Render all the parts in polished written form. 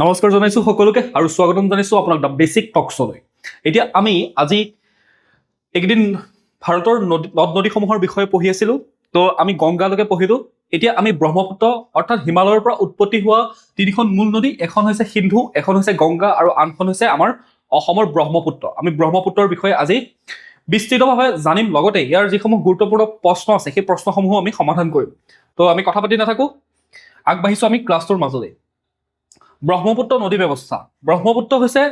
নমস্কাৰ জনাইছো সকলোকে আৰু স্বাগতম জনাইছো আপোনাক দ্য বেসিক টকছলৈ। এতিয়া আমি আজি একদিন ভাৰতৰ নদ নদীসমূহৰ বিষয়ে পঢ়ি আছিলো। তো আমি গংগালৈকে পঢ়িলো। এতিয়া আমি ব্ৰহ্মপুত্ৰ অৰ্থাৎ হিমালয়ৰ পৰা উৎপত্তি হোৱা তিনিখন মূল নদী, এখন হৈছে সিন্ধু, এখন হৈছে গংগা আৰু আনখন হৈছে আমাৰ অসমৰ ব্ৰহ্মপুত্ৰ। আমি ব্ৰহ্মপুত্ৰৰ বিষয়ে আজি বিস্তৃতভাৱে জানিম, লগতে ইয়াৰ যিসমূহ গুৰুত্বপূৰ্ণ প্ৰশ্ন আছে সেই প্ৰশ্নসমূহ আমি সমাধান কৰিম। তো আমি কথা পাতি নাথাকো, আগবাঢ়িছো আমি ক্লাছটোৰ মাজলৈ। ব্ৰহ্মপুত্ৰ নদী ব্যৱস্থা। ব্ৰহ্মপুত্ৰ হৈছে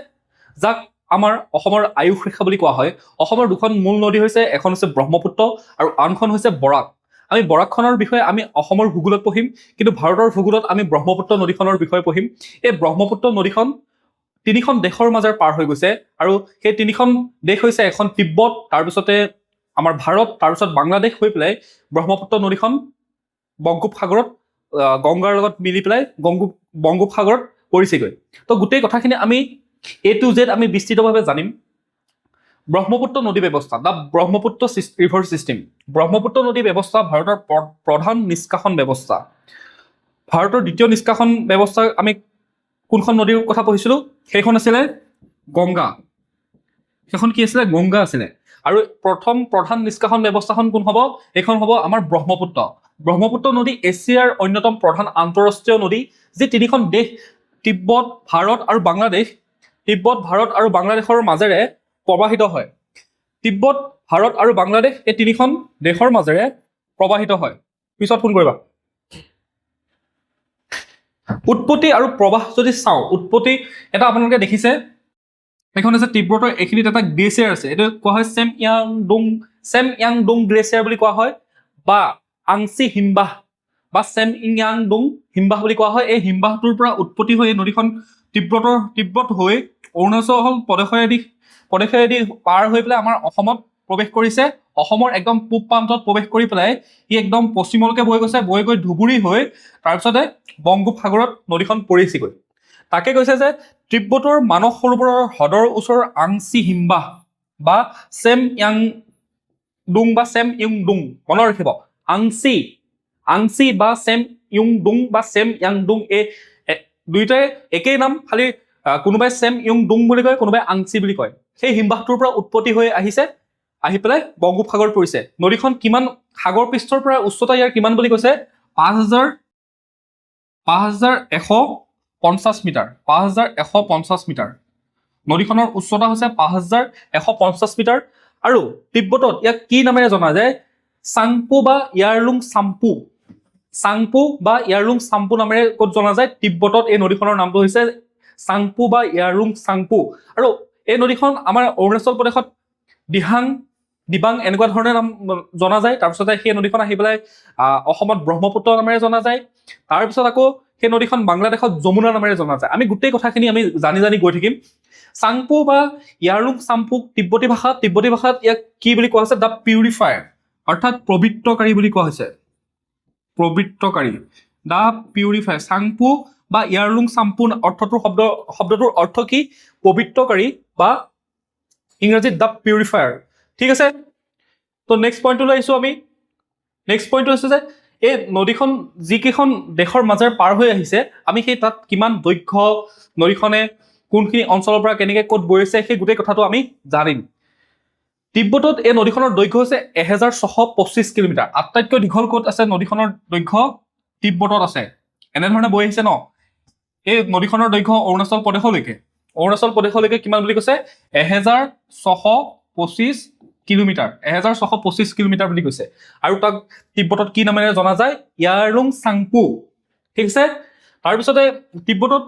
যাক আমাৰ অসমৰ আয়ুস ৰেখা বুলি কোৱা হয়। অসমৰ দুখন মূল নদী হৈছে, এখন হৈছে ব্ৰহ্মপুত্ৰ আৰু আনখন হৈছে বৰাক। আমি বৰাকখনৰ বিষয়ে আমি অসমৰ ভূগোলত পঢ়িম, কিন্তু ভাৰতৰ ভূগোলত আমি ব্ৰহ্মপুত্ৰ নদীখনৰ বিষয়ে পঢ়িম। এই ব্ৰহ্মপুত্ৰ নদীখন তিনিখন দেশৰ মাজেৰে পাৰ হৈ গৈছে, আৰু সেই তিনিখন দেশ হৈছে এখন তিব্বত, তাৰপিছতে আমাৰ ভাৰত, তাৰপিছত বাংলাদেশ হৈ পেলাই ব্ৰহ্মপুত্ৰ নদীখন বংগোপসাগৰত গংগাৰ লগত মিলি পেলাই বংগোপসাগৰত পৰিছেগৈ। তো গোটেই কথাখিনি আমি A to Z আমি বিস্তৃতভাৱে জানিম। ব্ৰহ্মপুত্ৰ নদী ব্যৱস্থা, the Brahmaputra river system. Brahmaputra নদী ব্যৱস্থা ভাৰতৰ প্ৰধান নিষ্কাশন ব্যৱস্থা। ভাৰতৰ দ্বিতীয় নিষ্কাশন ব্যৱস্থা আমি কোনখন নদীৰ কথা পঢ়িছিলো? সেইখন আছিলে গংগা। সেইখন কি আছিলে? গংগা আছিলে। আৰু প্ৰথম প্ৰধান নিষ্কাশন ব্যৱস্থাখন কোন হ'ব? এইখন হ'ব আমাৰ ব্ৰহ্মপুত্ৰ। ব্ৰহ্মপুত্ৰ নদী এছিয়াৰ অন্যতম প্ৰধান আন্তঃৰাষ্ট্ৰীয় নদী, যি তিনিখন দেশ তিব্বত, ভাৰত আৰু বাংলাদেশ, তিব্বত, ভাৰত আৰু বাংলাদেশৰ মাজেৰে প্ৰবাহিত হয়। তিব্বত, ভাৰত আৰু বাংলাদেশ এই তিনিখন দেশৰ মাজেৰে প্ৰবাহিত হয়। পিছত ফোন কৰিবা। উৎপত্তি আৰু প্ৰৱাহ যদি চাওঁ, উৎপত্তি এটা আপোনালোকে দেখিছে, এখন হৈছে তিব্বতৰ এইখিনিত এটা গ্লেচিয়াৰ আছে, এইটো কোৱা হয় চেম ইয়াং ডুং গ্লেচিয়াৰ বুলি কোৱা হয়, বা আংচি হিমবাহ বা চেম ইয়াং ডুং হিমবাহ বুলি কোৱা হয়। এই হিমবাহটোৰ পৰা উৎপত্তি হৈ এই নদীখন তিব্বত হৈ অৰুণাচল প্ৰদেশেদি পাৰ হৈ পেলাই আমাৰ অসমত প্ৰৱেশ কৰিছে। অসমৰ একদম পূব প্ৰান্তত প্ৰৱেশ কৰি পেলাই ই একদম পশ্চিমলৈকে বৈ গৈছে, বৈ গৈ ধুবুৰী হৈ তাৰপিছতে বংগোপসাগৰত নদীখন পৰিছেগৈ। তাকে কৈছে যে তিব্বতৰ মানস সৰোবৰৰ হ্ৰদৰ ওচৰৰ আংচি হিমবাহ বা চেম ইয়াং ডুং বা চেম ইউং ডুং, মনত ৰাখিব, আংচি বা চেম ইউং ডুং বা চেম ইয়াং ডুং, এই দুইটাই একেই নাম, খালি কোনোবাই চেম ইউং ডুং বুলি কয়, কোনোবাই আংচি বুলি কয়। সেই হিমবাহটোৰ পৰা উৎপত্তি হৈ আহিছে, আহি পেলাই বংগোপসাগৰত পৰিছে। নদীখন কিমান, সাগৰ পৃষ্ঠৰ পৰা উচ্চতা ইয়াৰ কিমান বুলি কৈছে? ৫,১৫০ মিটাৰ। ৫,১৫০ মিটাৰ। নদীখনৰ উচ্চতা হৈছে ৫,১৫০ মিটাৰ। আৰু তিব্বতত ইয়াক কি নামেৰে জনা যায়? চাংপো বা ইয়াৰলুং চাম্পু নামেৰে ক'ত জনা যায়? তিব্বতত এই নদীখনৰ নামটো হৈছে চাংপো বা ইয়াৰলুং চাংপো। আৰু এই নদীখন আমাৰ অৰুণাচল প্ৰদেশত দিবাং এনেকুৱা ধৰণে নাম জনা যায়। তাৰপিছতে সেই নদীখন আহি পেলাই অসমত ব্ৰহ্মপুত্ৰ নামেৰে জনা যায়। তাৰপিছত আকৌ সেই নদীখন বাংলাদেশত যমুনা নামেৰে জনা যায়। আমি গোটেই কথাখিনি আমি জানি গৈ থাকিম। চাংপো বা ইয়াৰলুং চাম্পুক তিব্বতী ভাষাত ইয়াক কি বুলি কোৱা হৈছে? দ্য পিউৰিফায়াৰ, অৰ্থাৎ পবিত্ৰকাৰী বুলি কোৱা হৈছে। পবিত্ৰকাৰী, দ্য পিউৰিফায়াৰ। চাংপো বা ইয়াৰলুং চাম্পু শব্দটোৰ অৰ্থ কি? পবিত্ৰকাৰী, বা ইংৰাজীত দ্য পিউৰিফায়াৰ। ঠিক আছে, তো নেক্সট পইণ্টলৈ আহিছো আমি। নেক্সট পইণ্টটো হৈছে যে এই নদীখন যিকেইখন দেশৰ মাজেৰে পাৰ হৈ আহিছে, আমি সেই তাত কিমান দৈৰ্ঘ্য, নদীখনে কোনখিনি অঞ্চলৰ পৰা কেনেকৈ ক'ত বৈছে, সেই গোটেই কথাটো আমি জানিম। তিব্বতত এই নদীখনৰ দৈৰ্ঘ্য হৈছে ১,৬২৫ কিলোমিটাৰ। আটাইতকৈ দীঘল ক'ত আছে নদীখনৰ দৈৰ্ঘ্য? তিব্বতত আছে। এনেধৰণে বৈ আহিছে ন। এই নদীখনৰ দৈৰ্ঘ্য অৰুণাচল প্ৰদেশলৈকে কিমান বুলি কৈছে? ১,৬২৫ কিলোমিটাৰ। ১,৬২৫ কিলোমিটাৰ বুলি কৈছে। আৰু তাক তিব্বতত কি নামেৰে জনা যায়? ইয়াৰলুং চাংপো। ঠিক আছে। তাৰপিছতে তিব্বতত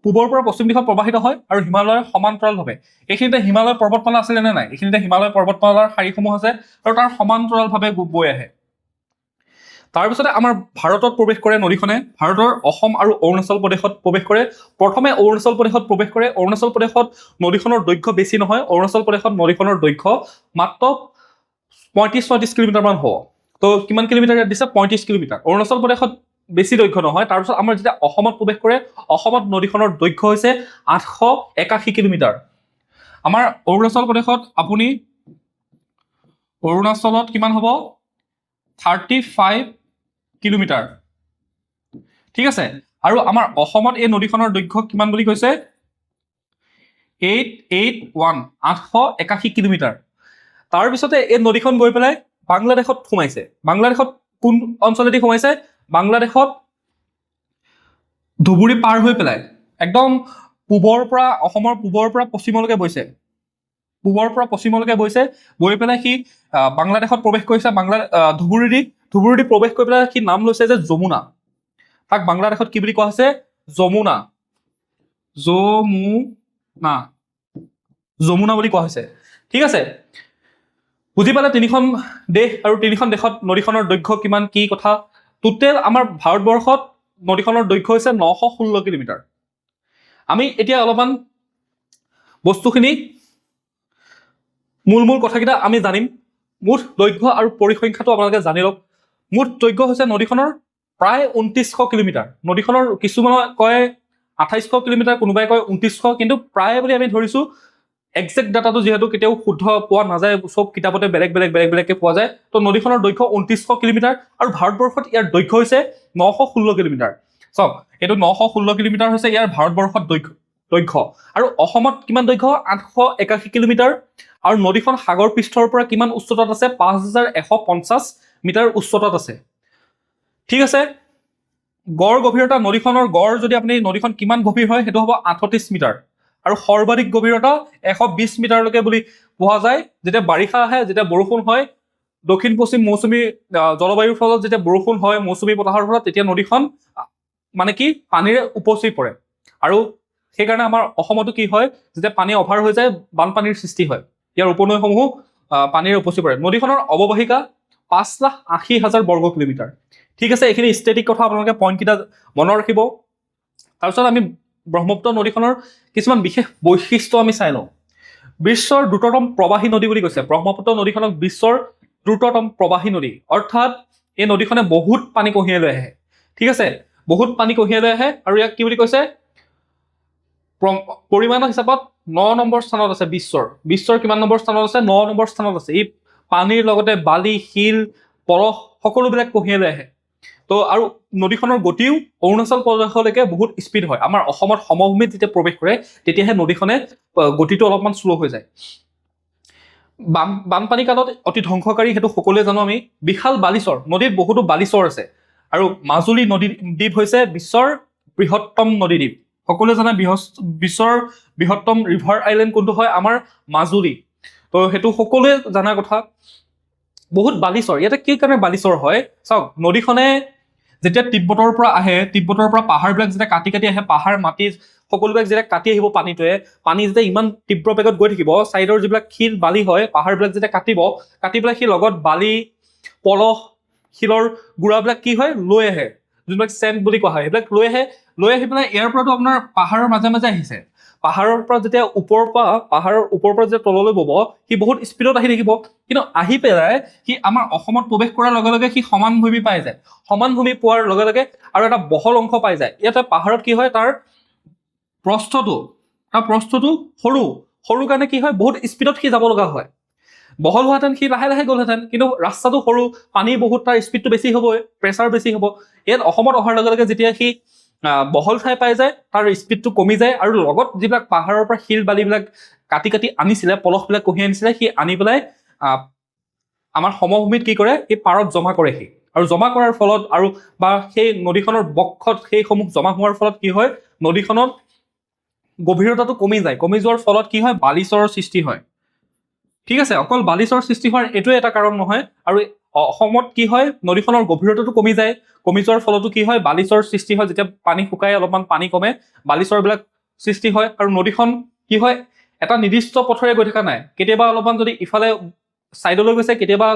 পূবৰ পৰা পশ্চিম দিশত প্ৰবাহিত হয় আৰু হিমালয়ৰ সমান্তৰালভাৱে, এইখিনিতে হিমালয় পৰ্বতমালা আছিলে নে নাই? এইখিনিতে হিমালয় পৰ্বতমালাৰ শাৰীসমূহ আছে আৰু তাৰ সমান্তৰালভাৱে বৈ আহে। তাৰপিছতে আমাৰ ভাৰতত প্ৰৱেশ কৰে নদীখনে। ভাৰতৰ অসম আৰু অৰুণাচল প্ৰদেশত প্ৰৱেশ কৰে। প্ৰথমে অৰুণাচল প্ৰদেশত প্ৰৱেশ কৰে। অৰুণাচল প্ৰদেশত নদীখনৰ দৈৰ্ঘ্য বেছি নহয়। অৰুণাচল প্ৰদেশত নদীখনৰ দৈৰ্ঘ্য মাত্ৰ ৩৫-৩৬ কিলোমিটাৰমান হ'ব। তো কিমান কিলোমিটাৰ ইয়াত দিছে? ৩৫ কিলোমিটাৰ। অৰুণাচল প্ৰদেশত বেছি দৈৰ্ঘ্য নহয়। তাৰপিছত আমাৰ যেতিয়া অসমত প্ৰৱেশ কৰে, অসমত নদীখনৰ দৈৰ্ঘ্য হৈছে ৮৮১ কিলোমিটাৰ। আমাৰ অৰুণাচল প্ৰদেশত অৰুণাচলত কিমান হ'ব? 35 কিলোমিটাৰ। ঠিক আছে। আৰু আমাৰ অসমত এই নদীখনৰ দৈৰ্ঘ্য কিমান বুলি কৈছে 881 কিলোমিটাৰ। তাৰপিছতে এই নদীখন গৈ পেলাই বাংলাদেশত সোমাইছে। বাংলাদেশত কোন অঞ্চলেদি সোমাইছে? বাংলাদেশত ধুবুৰী পাৰ হৈ পেলাই একদম পূবৰ পৰা অসমৰ পূবৰ পৰা পশ্চিমলৈকে বৈছে। পূবৰ পৰা পশ্চিমলৈকে বৈছে, গৈ পেলাই সি বাংলাদেশত প্ৰৱেশ কৰিছে। ধুবুৰী প্ৰৱেশ কৰি পেলাই সি নাম লৈছে যে যমুনা। তাক বাংলাদেশত কি বুলি কোৱা হৈছে? যমুনা। যমুনা বুলি কোৱা হৈছে। ঠিক আছে, বুজি পালে তিনিখন দেশ আৰু তিনিখন দেশত নদীখনৰ দৈৰ্ঘ্য কিমান, কি কথা। টোটেল আমাৰ ভাৰতবৰ্ষত নদীখনৰ দৈৰ্ঘ্য হৈছে 916 কিলোমিটাৰ। আমি এতিয়া অলপমান বস্তুখিনি মূল কথাকেইটা আমি জানিম। মুঠ দৈৰ্ঘ্য আৰু পৰিসংখ্যাটো আপোনালোকে জানি লওক। মুঠ দৈৰ্ঘ্য হৈছে নদীখনৰ প্ৰায় 2900 কিলোমিটাৰ। নদীখনৰ কিছুমানে কয় 2800 কিলোমিটাৰ, কোনোবাই কয় 2900, কিন্তু প্ৰায় বুলি আমি ধৰিছোঁ। একজেক্ট ডাটাটো যিহেতু কেতিয়াও শুদ্ধ পোৱা নাযায়, চব কিতাপতে বেলেগকৈ পোৱা যায়। তো নদীখনৰ দৈৰ্ঘ্য 2900 কিলোমিটাৰ আৰু ভাৰতবৰ্ষত ইয়াৰ দৈৰ্ঘ্য হৈছে 916 কিলোমিটাৰ। চাওক, এইটো 916 কিলোমিটাৰ হৈছে ইয়াৰ ভাৰতবৰ্ষত দৈৰ্ঘ্য। আৰু অসমত কিমান দৈৰ্ঘ্য? 881 কিলোমিটাৰ। আৰু নদীখন সাগৰ পৃষ্ঠৰ পৰা কিমান উচ্চতাত আছে? 5150 মিটাৰ উচ্চতাত আছে। ঠিক আছে, গড় গভীৰতা নদীখনৰ গড় যদি আপুনি নদীখন কিমান গভীৰ হয় সেইটো হ'ব 38 মিটাৰ। আৰু সৰ্বাধিক গভীৰতা 120 মিটাৰলৈকে বুলি পোৱা যায়। যেতিয়া বাৰিষা আহে, যেতিয়া বৰষুণ হয়, দক্ষিণ পশ্চিম মৌচুমী জলবায়ুৰ ফলত যেতিয়া বৰষুণ হয়, মৌচুমী বতাহৰ ফলত, তেতিয়া নদীখন মানে কি পানীৰে উপচি পৰে। আৰু সেইকাৰণে আমাৰ অসমতো কি হয়, যেতিয়া পানী অভাৰ হৈ যায় বানপানীৰ সৃষ্টি হয়। ইয়াৰ উপনৈসমূহ পানীৰে উপচি পৰে। নদীখনৰ অৱবাহিকা 5,80,000 বৰ্গ কিলোমিটাৰ। ঠিক আছে, এইখিনি ষ্টেটিক কথা আপোনালোকে পইণ্টকেইটা মনত ৰাখিব। তাৰপিছত আমি ব্ৰহ্মপুত্ৰ নদীখনৰ কিছুমান বিশেষ বৈশিষ্ট্য আমি চাই লওঁ। বিশ্বৰ দ্ৰুততম প্ৰবাহী নদী বুলি কৈছে ব্ৰহ্মপুত্ৰ নদীখনক। বিশ্বৰ দ্ৰুততম প্ৰবাহী নদী, অৰ্থাৎ এই নদীখনে বহুত পানী কঢ়িয়াই লৈ আহে। ঠিক আছে, বহুত পানী কঢ়িয়াই লৈ আহে। আৰু ইয়াক কি বুলি কৈছে? পৰিমাণৰ হিচাপত 9 নম্বৰ স্থানত আছে। বিশ্বৰ কিমান নম্বৰ স্থানত আছে? 9 নম্বৰ স্থানত আছে। ই পানীৰ লগতে বালি, শিল, পলস সকলোবিলাক কঢ়িয়াই লৈ আহে। তো আৰু নদীখনৰ গতিও অৰুণাচল প্ৰদেশলৈকে বহুত স্পীড হয়। আমাৰ অসমত সমভূমিত যেতিয়া প্ৰৱেশ কৰে তেতিয়াহে নদীখনে গতিটো অলপমান শ্ল' হৈ যায়। বানপানী কালত অতি ধ্বংসকাৰী, সেইটো সকলোৱে জানো আমি। বিশাল বালিচৰ, নদীত বহুতো বালিচৰ আছে। আৰু মাজুলী নদীদ্বীপ হৈছে বিশ্বৰ বৃহত্তম নদীদ্বীপ। সকলোৱে জানে বিশ্বৰ বৃহত্তম ৰিভাৰ আইলেণ্ড কোনটো হয়? আমাৰ মাজুলী। তো সেইটো সকলোৱে জনা কথা। বহুত বালিচৰ। ইয়াতে কি কাৰণে বালিচৰ হয়? চাওক, নদীখনে যেতিয়া তিব্বতৰ পৰা আহে, তিব্বতৰ পৰা পাহাৰবিলাক যেতিয়া কাটি আহে, পাহাৰ মাটি সকলোবিলাক যেতিয়া কাটি আহিব পানীটোৱে, পানী যেতিয়া ইমান তীব্ৰ বেগত গৈ থাকিব, ছাইডৰ যিবিলাক শিল বালি হয়, পাহাৰবিলাক যেতিয়া কাটি পেলাই সি লগত বালি, পলস, শিলৰ গুড়াবিলাক কি হয়? লৈ আহে, যোনবিলাক চেণ্ট বুলি কোৱা হয়, সেইবিলাক লৈ আহি পেলাই ইয়াৰ পৰাতো আপোনাৰ পাহাৰৰ মাজে মাজে আহিছে। পাহাৰৰ পৰা যেতিয়া পাহাৰৰ ওপৰৰ পৰা যেতিয়া তললৈ বব, সি বহুত স্পীডত আহি থাকিব। কিন্তু আহি পেলাই সি আমাৰ অসমত প্ৰৱেশ কৰাৰ লগে লগে সি সমান ভূমি পাই যায়। সমান ভূমি পোৱাৰ লগে লগে আৰু এটা বহল অংশ পাই যায়। ইয়াতে পাহাৰত কি হয়? তাৰ প্ৰস্থটো সৰু কাৰণে কি হয়? বহুত স্পীডত সি যাব লগা হয়। বহল হোৱাহেঁতেন সি লাহে লাহে গ'লহেঁতেন, কিন্তু ৰাস্তাটো সৰু, পানী বহুত, তাৰ স্পীডটো বেছি হ'বই, প্ৰেছাৰ বেছি হ'ব। ইয়াত অসমত অহাৰ লগে লগে যেতিয়া সি বহল ঠাই পাই যায়, তাৰ স্পীডটো কমি যায়। আৰু লগত যিবিলাক পাহাৰৰ পৰা শিল বালিবিলাক কাটি আনিছিলে, পলসবিলাক কঢ়িয়াই আনিছিলে, সি আনি পেলাই আমাৰ সমভূমিত কি কৰে? সেই পাৰত জমা কৰে সি। আৰু জমা কৰাৰ ফলত বা সেই নদীখনৰ বক্ষত সেইসমূহ জমা হোৱাৰ ফলত কি হয়? নদীখনত গভীৰতাটো কমি যায়। কমি যোৱাৰ ফলত কি হয়? বালিচৰৰ সৃষ্টি হয়। ঠিক আছে, অকল বালিচৰ সৃষ্টি হোৱাৰ এইটোৱে এটা কাৰণ নহয়। আৰু অসমত কি হয়? নদীখনৰ গভীৰতাটো কমি যায়। কমি যোৱাৰ ফলতো কি হয়? বালিচৰ সৃষ্টি হয়। যেতিয়া পানী শুকাই অলপমান পানী কমে, বালিচৰবিলাক সৃষ্টি হয়। আৰু নদীখন কি হয়? এটা নিৰ্দিষ্ট পথেৰে গৈ থকা নাই। কেতিয়াবা অলপমান যদি ইফালে ছাইডলৈ গৈছে, কেতিয়াবা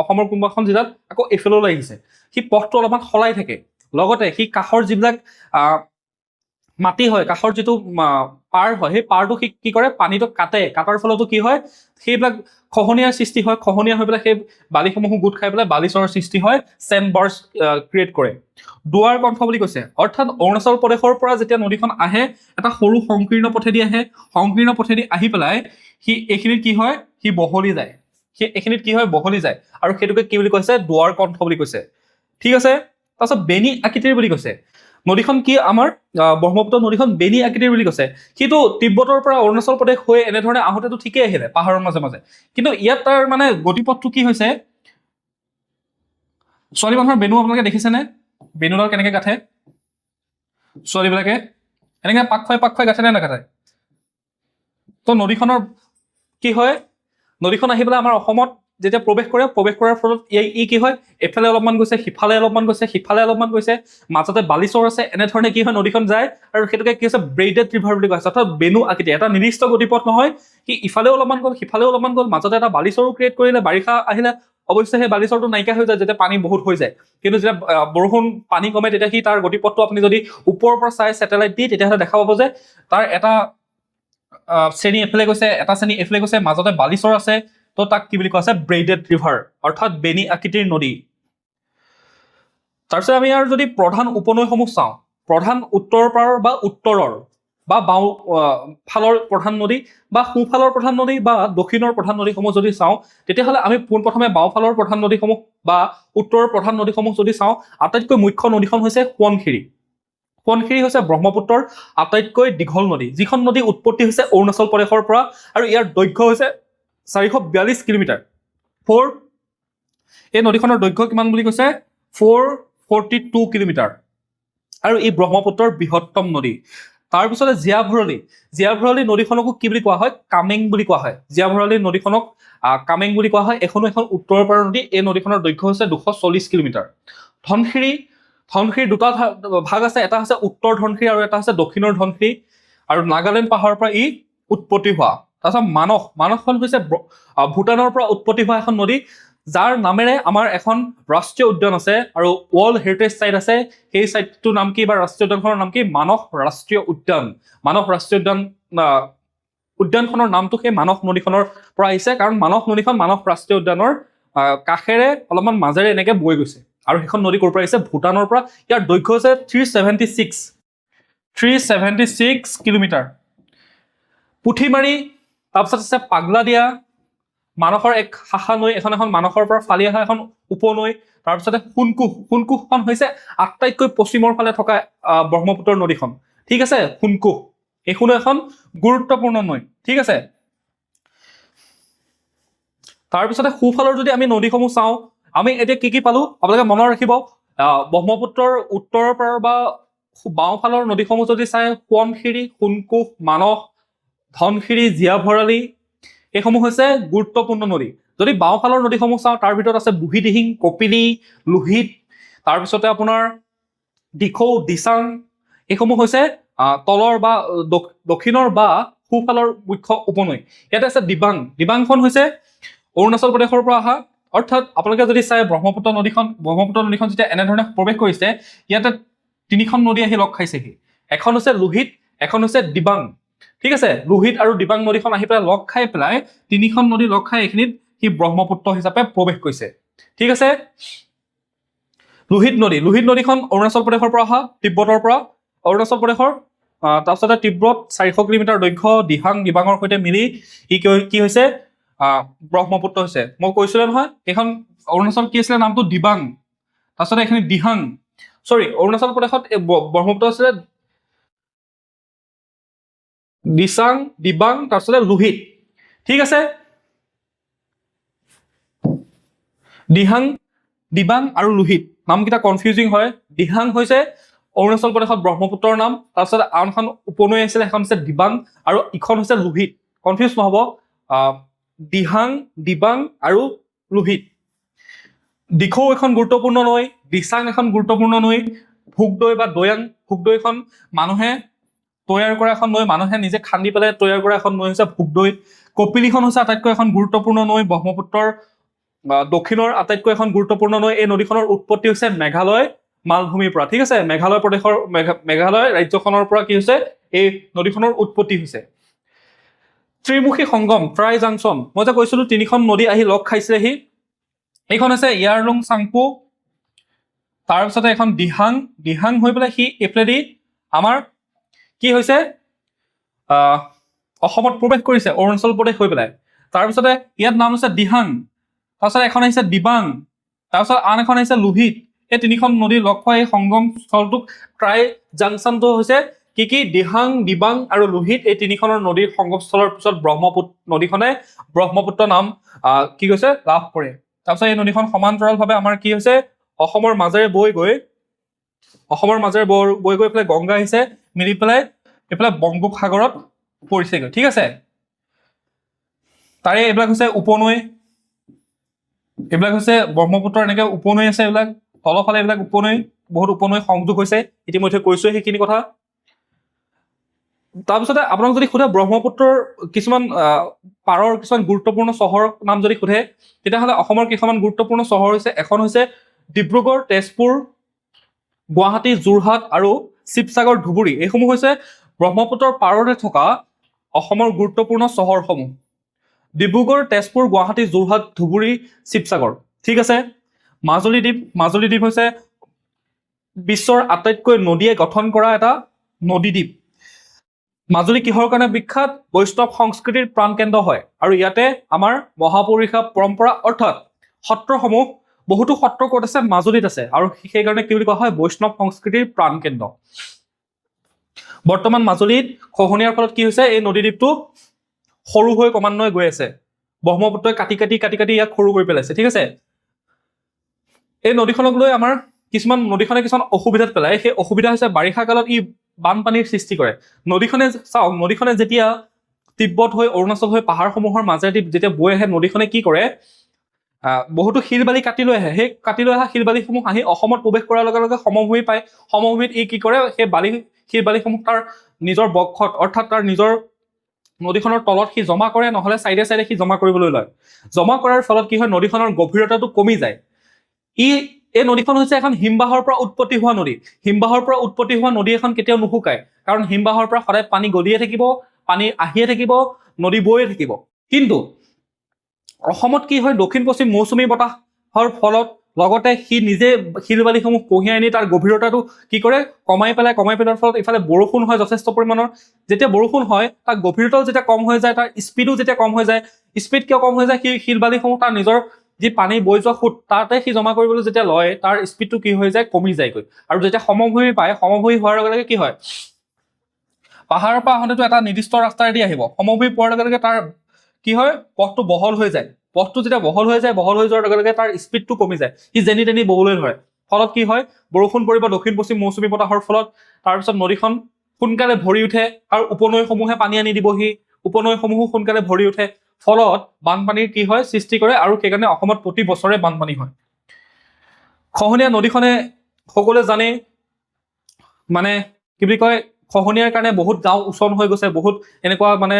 অসমৰ কোনোবা এখন জিলাত আকৌ এইফাললৈ আহিছে। সি পথটো অলপমান সলাই থাকে। লগতে সি কাষৰ যিবিলাক মাটি হয়, কাষৰ যিটো পাৰ হয়, সেই পাৰটো সি কি কৰে? পানীটো কাটাৰ ফলতো কি হয়? সেইবিলাক খহনীয়াৰ সৃষ্টি হয়। খহনীয়া হৈ পেলাই সেই বালিসমূহ গোট খাই পেলাই বালিচৰৰ সৃষ্টি হয়, চেণ্ড বাৰ্ছ ক্ৰিয়েট কৰে। দুৱাৰ কণ্ঠ বুলি কৈছে, অৰ্থাৎ অৰুণাচল প্ৰদেশৰ পৰা যেতিয়া নদীখন আহে, এটা সৰু সংকীৰ্ণ পথেদি আহে। সংকীৰ্ণ পথেদি আহি পেলাই সি এইখিনিত কি হয়? সি বহলি যায়। এইখিনিত কি হয়? বহলি যায়। আৰু সেইটোকে কি বুলি কৈছে? দুৱাৰ কণ্ঠ বুলি কৈছে। ঠিক আছে, তাৰপিছত বেনী আকৃতিৰ বুলি কৈছে। নদীখন কি আমাৰ ব্ৰহ্মপুত্ৰ নদীখন বেনি আকৃতিৰ বুলি কৈছে। কিন্তু তিব্বতৰ পৰা অৰুণাচল প্ৰদেশ হৈ এনেধৰণে আহোঁতেতো ঠিকেই আহিলে পাহাৰৰ মাজে মাজে, কিন্তু ইয়াত তাৰ মানে গতিপথটো কি হৈছে, ছোৱালী মানুহৰ বেনু আপোনালোকে দেখিছেনে? বেনুডাল কেনেকৈ গাঠে ছোৱালীবিলাকে? এনেকৈ পাক খুৱাই গাঠে নে নাগাঠে? তো নদীখনৰ কি হয়, নদীখন আহি পেলাই আমাৰ অসমত যেতিয়া প্ৰৱেশ কৰাৰ ফলত ই কি হয়, এফালে অলপমান গৈছে, সিফালে অলপমান গৈছে, সিফালে অলপমান গৈছে, মাজতে বালিচৰ আছে, এনেধৰণে কি হয় নদীখন যায়, আৰু সেইটোকে কি হৈছে ব্ৰেইডেড ৰিভাৰ বুলি কোৱা হৈছে, অৰ্থাৎ বেনু আকৃতি। এটা নিৰ্দিষ্ট গতিপথ নহয়, সি ইফালেও অলপমান গ'ল, সিফালেও অলপমান গ'ল, মাজতে এটা বালিচৰো ক্ৰিয়েট কৰিলে। বাৰিষা আহিলে অৱশ্যে সেই বালিচৰটো নাইকিয়া হৈ যায় যেতিয়া পানী বহুত হৈ যায়, কিন্তু যেতিয়া বৰষুণ পানী কমে তেতিয়া সি তাৰ গতিপথটো আপুনি যদি ওপৰৰ পৰা চাই ছেটেলাইট দি, তেতিয়াহ'লে দেখা পাব যে তাৰ এটা শ্ৰেণী এফালে গৈছে, এটা শ্ৰেণী এফালে গৈছে, মাজতে বালিচৰ আছে। তো তাক কি বুলি কোৱা আছে, ব্ৰেইডেড ৰিভাৰ, অৰ্থাৎ বেনি আকৃতিৰ নদী। তাৰপিছত আমি আৰু যদি প্ৰধান উপনৈসমূহ চাওঁ, প্ৰধান উত্তৰৰ পাৰৰ বা উত্তৰৰ বা বাওঁ ফালৰ প্ৰধান নদী বা সোঁফালৰ প্ৰধান নদী বা দক্ষিণৰ প্ৰধান নদীসমূহ যদি চাওঁ, তেতিয়াহ'লে আমি পোনপ্ৰথমে বাওঁফালৰ প্ৰধান নদীসমূহ বা উত্তৰৰ প্ৰধান নদীসমূহ যদি চাওঁ, আটাইতকৈ মুখ্য নদীখন হৈছে সোৱণশিৰি। সোৱণশিৰি হৈছে ব্ৰহ্মপুত্ৰৰ আটাইতকৈ দীঘল নদী, যিখন নদী উৎপত্তি হৈছে অৰুণাচল প্ৰদেশৰ পৰা, আৰু ইয়াৰ দৈৰ্ঘ্য হৈছে 442 কিলোমিটাৰ। এই নদীখনৰ দৈৰ্ঘ্য কিমান বুলি কৈছে, 442 কিলোমিটাৰ, আৰু ই ব্ৰহ্মপুত্ৰৰ বৃহত্তম নদী। তাৰপিছতে জীয়া-ভৰলী নদীখনকো কি বুলি কোৱা হয়, কামেং বুলি কোৱা হয়। জীয়া-ভৰলী নদীখনক কামেং বুলি কোৱা হয়। এখন উত্তৰৰ পাৰৰ নদী। এই নদীখনৰ দৈৰ্ঘ্য হৈছে 240 কিলোমিটাৰ। ধনশিৰি দুটা ভাগ আছে, এটা হৈছে উত্তৰ ধনশিৰি আৰু এটা হৈছে দক্ষিণৰ ধনশিৰি, আৰু নাগালেণ্ড পাহাৰৰ পৰা ই উৎপত্তি হোৱা। তাৰপিছত মানসখন হৈছে ভূটানৰ পৰা উৎপত্তি হোৱা এখন নদী, যাৰ নামেৰে আমাৰ এখন ৰাষ্ট্ৰীয় উদ্যান আছে আৰু ৱৰ্ল্ড হেৰিটেজ চাইট আছে। সেই চাইটটোৰ নাম কি বা ৰাষ্ট্ৰীয় উদ্যানখনৰ নাম কি, মানস ৰাষ্ট্ৰীয় উদ্যান। মানস ৰাষ্ট্ৰীয় উদ্যানখনৰ নামটো সেই মানস নদীখনৰ পৰা আহিছে, কাৰণ মানস নদীখন মানস ৰাষ্ট্ৰীয় উদ্যানৰ কাষেৰে অলপমান মাজেৰে এনেকে বৈ গৈছে, আৰু সেইখন নদী ক'ৰ পৰা আহিছে, ভূটানৰ পৰা। ইয়াৰ দৈৰ্ঘ্য হৈছে 376 কিলোমিটাৰ। পুঠিমাৰী, তাৰপিছত আছে পাগলাদিয়া, মানসৰ এক শাখা নৈ, এখন মানসৰ পৰা ফালি অহা এখন উপনৈ। তাৰপিছতে সোণকোহখন হৈছে আটাইতকৈ পশ্চিমৰ ফালে থকা ব্ৰহ্মপুত্ৰৰ নদীখন, ঠিক আছে। সোণকোহ, এইখনো এখন গুৰুত্বপূৰ্ণ নৈ, ঠিক আছে। তাৰপিছতে সোঁফালৰ যদি আমি নদীসমূহ চাওঁ, আমি এতিয়া কি পালো আপোনালোকে মনত ৰাখিব। ব্ৰহ্মপুত্ৰৰ উত্তৰৰ পাৰৰ বা বাওঁফালৰ নদীসমূহ যদি চাই, সোৱণশিৰি, সোণকোহ, মানস, ধনশিৰি, জীয়া-ভৰালী, এইসমূহ হৈছে গুৰুত্বপূৰ্ণ নদী। যদি বাওঁফালৰ নদীসমূহ চাওঁ, তাৰ ভিতৰত আছে বুঢ়ীদিহিং, কপিলি, লোহিত, তাৰপিছতে আপোনাৰ দিখৌ, দিচাং, এইসমূহ হৈছে তলৰ বা দক্ষিণৰ বা সোঁফালৰ মুখ্য উপনৈ। ইয়াতে আছে দিবাংখন হৈছে অৰুণাচল প্ৰদেশৰ পৰা অহা, অৰ্থাৎ আপোনালোকে যদি চাই ব্ৰহ্মপুত্ৰ নদীখন যেতিয়া এনেধৰণে প্ৰৱেশ কৰিছে, ইয়াতে তিনিখন নদী আহি লগ খাইছেহি। এখন হৈছে লোহিত, এখন হৈছে দিবাং, ঠিক আছে। লোহিত আৰু দিবাং নদীখন আহি পেলাই লগ খাই পেলাই, তিনিখন নদী লগ খাই এইখিনিত সি ব্ৰহ্মপুত্ৰ হিচাপে প্ৰৱেশ কৰিছে, ঠিক আছে। লোহিত নদীখন অৰুণাচল প্ৰদেশৰ পৰা অহা, তিব্বতৰ পৰা অৰুণাচল প্ৰদেশৰ। তাৰপিছতে তিব্বত 400 কিলোমিটাৰ দৈৰ্ঘ্য, দিবাঙৰ সৈতে মিলি ই কি হৈছে, ব্ৰহ্মপুত্ৰ হৈছে। মই কৈছিলো নহয়, এইখন অৰুণাচল কি আছিলে, নামটো দিবাং, তাৰপিছতে এইখিনি দিহাং, অৰুণাচল প্ৰদেশত ব্ৰহ্মপুত্ৰ আছিলে দিচাং, দিবাং, তাৰপিছতে লোহিত, ঠিক আছে। দিবাং আৰু লোহিত নামকেইটা কনফিউজিং হয়। দিহাং হৈছে অৰুণাচল প্ৰদেশত ব্ৰহ্মপুত্ৰৰ নাম, তাৰপিছত আন এখন উপনৈ আছিলে, এখন হৈছে দিবাং, আৰু ইখন হৈছে লোহিত। কনফিউজ নহব, দিহাং, দিবাং আৰু লোহিত। দিখৌ এখন গুৰুত্বপূৰ্ণ নৈ, দিচাং এখন গুৰুত্বপূৰ্ণ নৈ, ভোগদৈ বা ভোগদৈখন মানুহে তৈয়াৰ কৰা এখন নৈ, মানুহে নিজে খান্দি পেলাই তৈয়াৰ কৰা এখন নৈ হৈছে ভোগদৈ। কপিলিখন হৈছে আটাইতকৈ এখন গুৰুত্বপূৰ্ণ নৈ, ব্ৰহ্মপুত্ৰৰ দক্ষিণৰ আটাইতকৈ এখন গুৰুত্বপূৰ্ণ নৈ। এই নদীখনৰ উৎপত্তি হৈছে মেঘালয় মালভূমিৰ পৰা, ঠিক আছে। মেঘালয় ৰাজ্যখনৰ পৰা কি হৈছে, এই নদীখনৰ উৎপত্তি হৈছে। ত্ৰিমুখী সংগম, ট্ৰাই জাংচন, মই যে কৈছিলো তিনিখন নদী আহি লগ খাইছেহি। এইখন হৈছে ইয়াৰলুং চাংপো, তাৰপিছতে এখন দিহাং হৈ পেলাই সি এইফালেদি আমাৰ কি হৈছে, অসমত প্ৰৱেশ কৰিছে, অৰুণাচল প্ৰদেশ হৈ পেলাই। তাৰপিছতে ইয়াত নাম হৈছে দিহাং, তাৰপিছত এখন আহিছে দিবাং, তাৰপিছত আন এখন আহিছে লোহিত, এই তিনিখন নদী লগ খোৱা এই সংগম স্থলটোক ট্ৰাই জাংচনটো হৈছে কি দিহাং, দিবাং আৰু লোহিত এই তিনিখনৰ নদীৰ সংগমস্থলৰ পিছত ব্ৰহ্মপুত্ৰ নদীখনে ব্ৰহ্মপুত্ৰ নাম কি কৈছে লাভ কৰে। তাৰপিছত এই নদীখন সমান্তৰালভাৱে আমাৰ কি হৈছে অসমৰ মাজেৰে বৈ গৈ এইফালে গংগা আহিছে, মিলি পেলাই এইফালে বংগোপসাগৰত পৰিছেগৈ। ঠিক আছে, তাৰে এইবিলাক হৈছে উপনৈ, এইবিলাক হৈছে ব্ৰহ্মপুত্ৰৰ এনেকে উপনৈ আছে, এইবিলাক তলফালে এইবিলাক উপনৈ, বহুত উপনৈ সংযোগ হৈছে, ইতিমধ্যে কৈছোৱে সেইখিনি কথা। তাৰপিছতে আপোনাক যদি সোধে ব্ৰহ্মপুত্ৰৰ কিছুমান পাৰৰ কিছুমান গুৰুত্বপূৰ্ণ চহৰৰ নাম যদি সোধে, তেতিয়াহ'লে অসমৰ কেইখনমান গুৰুত্বপূৰ্ণ চহৰ হৈছে, এখন হৈছে ডিব্ৰুগড়, তেজপুৰ, গুৱাহাটী, যোৰহাট আৰু শিৱসাগৰ, ধুবুৰী। এইসমূহ হৈছে ব্ৰহ্মপুত্ৰৰ পাৰতে থকা অসমৰ গুৰুত্বপূৰ্ণ চহৰসমূহ। ডিব্ৰুগড়, তেজপুৰ, গুৱাহাটী, যোৰহাট, ধুবুৰী, শিৱসাগৰ। ঠিক আছে, মাজুলী দ্বীপ হৈছে বিশ্বৰ আটাইতকৈ নদীয়ে গঠন কৰা এটা নদীদ্বীপ। মাজুলী কিহৰ কাৰণে বিখ্যাত? বৈষ্ণৱ সংস্কৃতিৰ প্ৰাণকেন্দ্ৰ হয়, আৰু ইয়াতে আমাৰ মহাপুৰুষা পৰম্পৰা অৰ্থাৎ সত্ৰসমূহ, বহুতো সত্ৰ ক'ত আছে? মাজুলীত আছে, আৰু সেইকাৰণে কি বুলি কোৱা হয়? বৈষ্ণৱ সংস্কৃতিৰ প্ৰাণকেন্দ্ৰ। বৰ্তমান মাজুলীত খহনীয়াৰ ফলত কি হৈছে? এই নদীদ্বীপটো সৰু হৈ ক্ৰমান্বয়ে গৈ আছে, ব্ৰহ্মপুত্ৰই কাটি ইয়াক সৰু কৰি পেলাইছে। ঠিক আছে, এই নদীখনক লৈ আমাৰ নদীখনে কিছুমান অসুবিধাত পেলায়। সেই অসুবিধা হৈছে বাৰিষা কালত ই বানপানীৰ সৃষ্টি কৰে। নদীখনে যেতিয়া তিব্বত হৈ অৰুণাচল হৈ পাহাৰসমূহৰ মাজেদি যেতিয়া বৈ আহে, নদীখনে কি কৰে? বহুতো শিল বালি কাটি লৈ আহে। সেই কাটি লৈ অহা শিল বালিসমূহ আহি অসমত প্ৰৱেশ কৰাৰ লগে লগে সমভূমি পায়। সমভূমিত ই কি কৰে? সেই শিল বালিসমূহ তাৰ নিজৰ বক্ষত অৰ্থাৎ তাৰ নিজৰ নদীখনৰ তলত সি জমা কৰে, নহলে চাইডে সি জমা কৰিবলৈ লয়। জমা কৰাৰ ফলত কি হয়? নদীখনৰ গভীৰতাটো কমি যায়। এই নদীখন হৈছে এখন হিমবাহৰ পৰা উৎপত্তি হোৱা নদী। হিমবাহৰ পৰা উৎপত্তি হোৱা নদী এখন কেতিয়াও নুশুকায়, কাৰণ হিমবাহৰ পৰা সদায় পানী গলিয়ে থাকিব, পানী আহিয়ে থাকিব, নদী বৈয়ে থাকিব। কিন্তু অসমত কি হয়? দক্ষিণ পশ্চিম মৌচুমী বতাহৰ ফলত লগতে সি নিজে শিল বালিসমূহ কঢ়িয়াই আনি তাৰ গভীৰতাটো কি কৰে? কমাই পেলোৱাৰ ফলত ইফালে বৰষুণ হয় যথেষ্ট পৰিমাণৰ। যেতিয়া বৰষুণ হয়, তাৰ গভীৰতাও যেতিয়া কম হৈ যায়, তাৰ স্পীডো যেতিয়া কম হৈ যায়। স্পীড কিয় কম হৈ যায়? সি শিল বালিসমূহ তাৰ নিজৰ যি পানী বৈ যোৱা সোঁত তাতে সি জমা কৰিবলৈ যেতিয়া লয়, তাৰ স্পীডটো কি হৈ যায়? কমি যায়গৈ। আৰু যেতিয়া সমভূমি পায়, সমভূমি হোৱাৰ লগে লগে কি হয়? পাহাৰৰ পৰা আহোঁতেতো এটা নিৰ্দিষ্ট ৰাস্তাৰেদি আহিব, সমভূমি পোৱাৰ লগে লগে তাৰ কি হয়? পথটো বহল হৈ যায়। পথটো যেতিয়া বহল হৈ যোৱাৰ লগে লগে তাৰ স্পীডটো কমি যায়, সি যেনি তেনি ববলৈ ধৰে। ফলত কি হয়? বৰষুণ পৰিব দক্ষিণ পশ্চিম মৌচুমী বতাহৰ ফলত, তাৰপিছত নদীখন সোনকালে ভৰি উঠে, আৰু উপনৈসমূহে পানী আনি দিবহি, উপনৈসমূহো সোনকালে ভৰি উঠে। ফলত বানপানীৰ কি হয়? সৃষ্টি কৰে, আৰু সেইকাৰণে অসমত প্ৰতি বছৰে বানপানী হয়। খহনীয়া নদীখনে সকলোৱে জানে, মানে কি বুলি কয়? খহনীয়াৰ কাৰণে বহুত গাঁও উচন হৈ গৈছে, বহুত এনেকুৱা মানে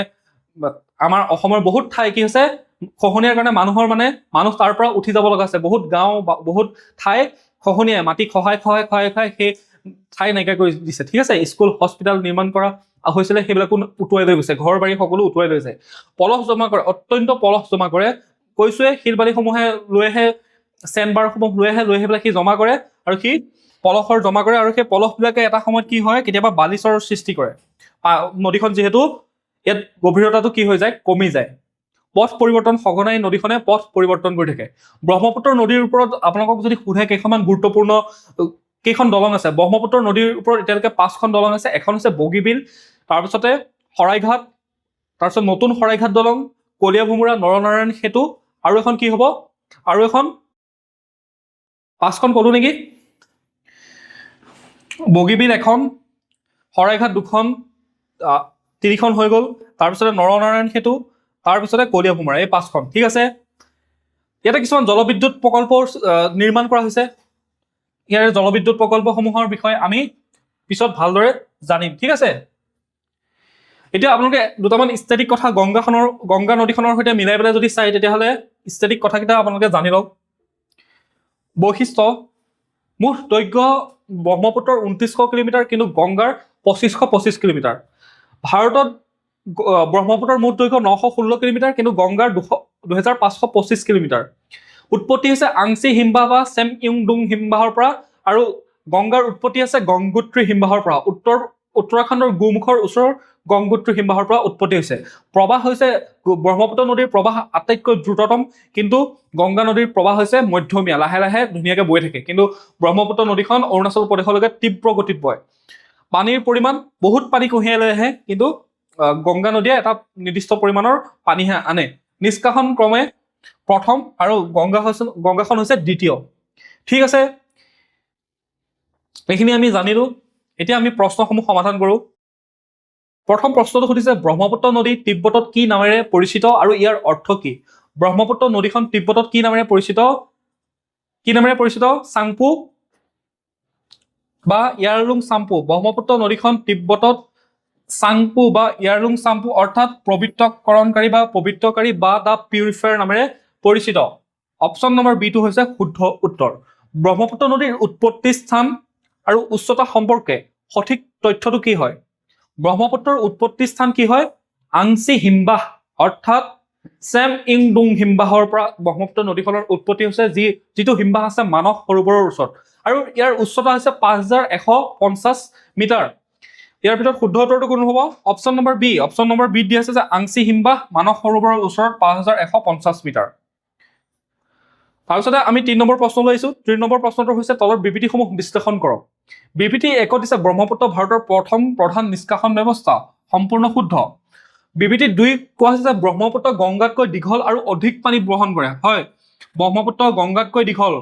আমাৰ অসমৰ বহুত ঠাই কি হৈছে? খহনীয়াৰ কাৰণে মানুহ তাৰ পৰা উঠি যাব লগা আছে। বহুত গাঁও বহুত ঠাই খহনীয়াই মাটি খহাই সেই ঠাই নাইকিয়া কৰি দিছে। ঠিক আছে, স্কুল হস্পিটেল নিৰ্মাণ কৰা হৈছিলে, সেইবিলাকো উটুৱাই লৈ গৈছে, ঘৰ বাৰী সকলো উটুৱাই লৈ যায়। পলস জমা কৰে, অত্যন্ত পলস জমা কৰে। কৈছোৱে, শিল বালিসমূহে লৈ আহে, চেণ্ডবাৰসমূহ লৈ আহি পেলাই সি জমা কৰে, আৰু সি পলসৰ জমা কৰে, আৰু সেই পলসবিলাকে এটা সময়ত কি হয়? কেতিয়াবা বালিচৰ সৃষ্টি কৰে। নদীখন যিহেতু ইয়াত গভীৰতাটো কি হৈ যায়? কমি যায়। পথ পৰিৱৰ্তন, সঘনাই নদীখনে পথ পৰিৱৰ্তন কৰি থাকে। ব্ৰহ্মপুত্ৰ নদীৰ ওপৰত আপোনালোকক যদি সোধে কেইখনমান গুৰুত্বপূৰ্ণ কেইখন দলং আছে, ব্ৰহ্মপুত্ৰ নদীৰ ওপৰত এতিয়ালৈকে 5খন দলং আছে। এখন হৈছে বগীবিল, তাৰপিছতে শৰাইঘাট, তাৰপিছত নতুন শৰাইঘাট দলং, কলীয়াভোমোৰা, নৰনাৰায়ণ সেতু, আৰু এখন কি হ'ব? আৰু এখন 5খন ক'লো নেকি? বগীবিল এখন, শৰাইঘাট 2খন, 3খন হৈ গ'ল, তাৰপিছতে নৰনাৰায়ণ সেতু, তাৰপিছতে কলীয়াভোমোৰা, এই 5খন। ঠিক আছে, ইয়াতে কিছুমান জলবিদ্যুৎ প্ৰকল্প নিৰ্মাণ কৰা হৈছে। ইয়াৰে জলবিদ্যুৎ প্ৰকল্পসমূহৰ বিষয়ে আমি পিছত ভালদৰে জানিম। ঠিক আছে, এতিয়া আপোনালোকে দুটামান ষ্টেটিক কথা গংগা নদীখনৰ সৈতে মিলাই পেলাই যদি চাই, তেতিয়াহ'লে ষ্টেটিক কথাকেইটা আপোনালোকে জানি লওক। বৈশিষ্ট্য: মুঠ দৈৰ্ঘ্য ব্ৰহ্মপুত্ৰৰ 2900 কিলোমিটাৰ, কিন্তু গংগাৰ 2525 কিলোমিটাৰ। ভাৰতত ব্ৰহ্মপুত্ৰৰ মুঠ দৈৰ্ঘ্য 916 কিলোমিটাৰ, কিন্তু গংগাৰ 2525 কিলোমিটাৰ। উৎপত্তি হৈছে আংচি হিমবাহ বা চেম ইউংডুং হিমবাহৰ পৰা, আৰু গংগাৰ উৎপত্তি আছে গংগোত্ৰী হিমবাহৰ পৰা। উত্তৰাখণ্ডৰ গোমুখৰ ওচৰৰ গংগোত্ৰী হিমবাহৰ পৰা উৎপত্তি হৈছে। প্ৰবাহ হৈছে ব্ৰহ্মপুত্ৰ নদীৰ প্ৰবাহ আটাইতকৈ দ্ৰুততম, কিন্তু গংগা নদীৰ প্ৰবাহ হৈছে মধ্যমীয়া, লাহে লাহে ধুনীয়াকৈ বৈ থাকে। কিন্তু ব্ৰহ্মপুত্ৰ নদীখন অৰুণাচল প্ৰদেশলৈকে তীব্ৰ গতিত বয়। পানীৰ পৰিমাণ বহুত পানী কঢ়িয়াই লৈ আহে, কিন্তু গংগা নদীয়ে এটা নিৰ্দিষ্ট পৰিমাণৰ পানীহে আনে। নিষ্কাশন ক্ৰমে প্ৰথম আৰু গংগাখন হৈছে দ্বিতীয়। ঠিক আছে, এইখিনি আমি জানিলো। এতিয়া আমি প্ৰশ্নসমূহ সমাধান কৰোঁ। প্ৰথম প্ৰশ্নটো সুধিছে, ব্ৰহ্মপুত্ৰ নদী তিব্বতত কি নামেৰে পৰিচিত আৰু ইয়াৰ অৰ্থ কি? ব্ৰহ্মপুত্ৰ নদীখন তিব্বতত কি নামেৰে পৰিচিত? চাংপো বা ইয়াৰলুং চাম্পু। ব্ৰহ্মপুত্ৰ নদীখন তিব্বতত চাংপো বা ইয়াৰলুং চাম্পু অৰ্থাৎ পবিত্ৰকৰণকাৰী বা পবিত্ৰকাৰী বা দ্য পিউৰিফায়াৰ নামেৰে পৰিচিত। অপশ্যন নম্বৰ বিটো হৈছে শুদ্ধ উত্তৰ। ব্ৰহ্মপুত্ৰ নদীৰ উৎপত্তি স্থান আৰু উচ্চতা সম্পৰ্কে সঠিক তথ্যটো কি হয়? ব্ৰহ্মপুত্ৰৰ উৎপত্তি স্থান কি হয়? আংচি হিমবাহ অৰ্থাৎ চেম ইং ডুং হিমবাহৰ পৰা ব্ৰহ্মপুত্ৰ নদীখনৰ উৎপত্তি হৈছে, যিটো হিমবাহ আছে মানস সৰোবৰৰ ওচৰত, আৰু ইয়াৰ উচ্চতা হৈছে 5150 মিটাৰ। ইয়াৰ ভিতৰত শুদ্ধ উত্তৰটো কোন হ'ব? Option number B. Option number বিত দিয়া আছে যে আংচি হিমবাহ মানস সৰোবৰৰ ওচৰত 5150 মিটাৰ। তাৰপিছতে আমি 3 নম্বৰ প্ৰশ্ন লৈ আহিছোঁ। 3 নম্বৰ প্ৰশ্নটো হৈছে তলৰ বিবৃতিসমূহ বিশ্লেষণ কৰক। বিবৃতি 1 দিছে ব্ৰহ্মপুত্ৰ ভাৰতৰ প্ৰথম প্ৰধান নিষ্কাশন ব্যৱস্থা, সম্পূৰ্ণ শুদ্ধ। বিবৃতি 2 কোৱা হৈছে যে ব্ৰহ্মপুত্ৰ গংগাতকৈ দীঘল আৰু অধিক পানী বহন কৰে। হয়, ব্ৰহ্মপুত্ৰ গংগাতকৈ দীঘল।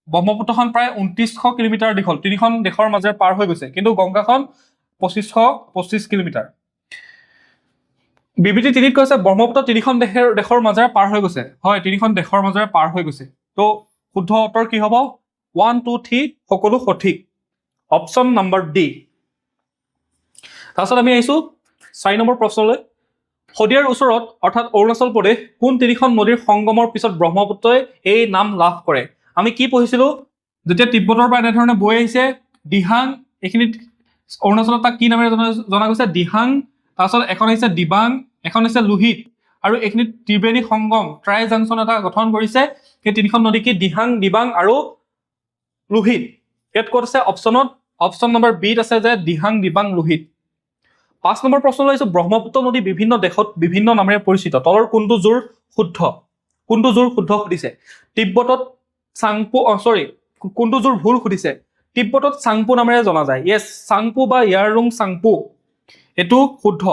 ব্ৰহ্মপুত্ৰখন প্ৰায় 2900 কিলোমিটাৰ দীঘল, 3খন দেশৰ মাজেৰে পাৰ হৈ গৈছে, কিন্তু গংগাখন 2525 কিলোমিটাৰ। বিবৃতি 3 কৈছে ব্ৰহ্মপুত্ৰ 3খন দেশৰ মাজেৰে পাৰ হৈ গৈছে। হয়, 3খন দেশৰ মাজেৰে পাৰ হৈ গৈছে। তো শুদ্ধ উত্তৰ কি হ'ব? 1, 2, 3 সকলো সঠিক। Option number D. তাৰপিছত আমি আহিছোঁ 4 নম্বৰ প্ৰশ্নলৈ। শদিয়াৰ ওচৰত অৰ্থাৎ অৰুণাচল প্ৰদেশ কোন 3খন নদীৰ সংগমৰ পিছত ব্ৰহ্মপুত্ৰই এই নাম লাভ কৰে? আমি কি পঢ়িছিলোঁ? যেতিয়া তিব্বতৰ পৰা এনেধৰণে বৈ আহিছে দিহাং, এইখিনিত অৰুণাচলত তাক কি নামেৰে জনা গৈছে? দিহাং। তাৰপিছত এখন হৈছে দিবাং, এখন হৈছে লোহিত, আৰু এইখিনিত ত্ৰিবেণী সংগম ট্ৰাই জাংচন এটা গঠন কৰিছে। সেই 3খন নদী কি? দিহাং, দিবাং আৰু লোহিত। ইয়াত ক'ত আছে অপশ্যনত? অপশ্যন নম্বৰ বিত আছে যে দিহাং, দিবাং, লোহিত। 5 নম্বৰ প্ৰশ্ন লৈছোঁ, ব্ৰহ্মপুত্ৰ নদী বিভিন্ন দেশত বিভিন্ন নামেৰে পৰিচিত। তলৰ কোনটো জোৰ শুদ্ধ? কোনটো জোৰ শুদ্ধ সুধিছে? তিব্বতত চাংপো, কোনটো জোৰ ভুল সুধিছে? তিব্বতত চাংপো নামেৰে জনা যায়। য়েছ, চাংপো বা ইয়াৰলুং চাংপো, এইটো শুদ্ধ।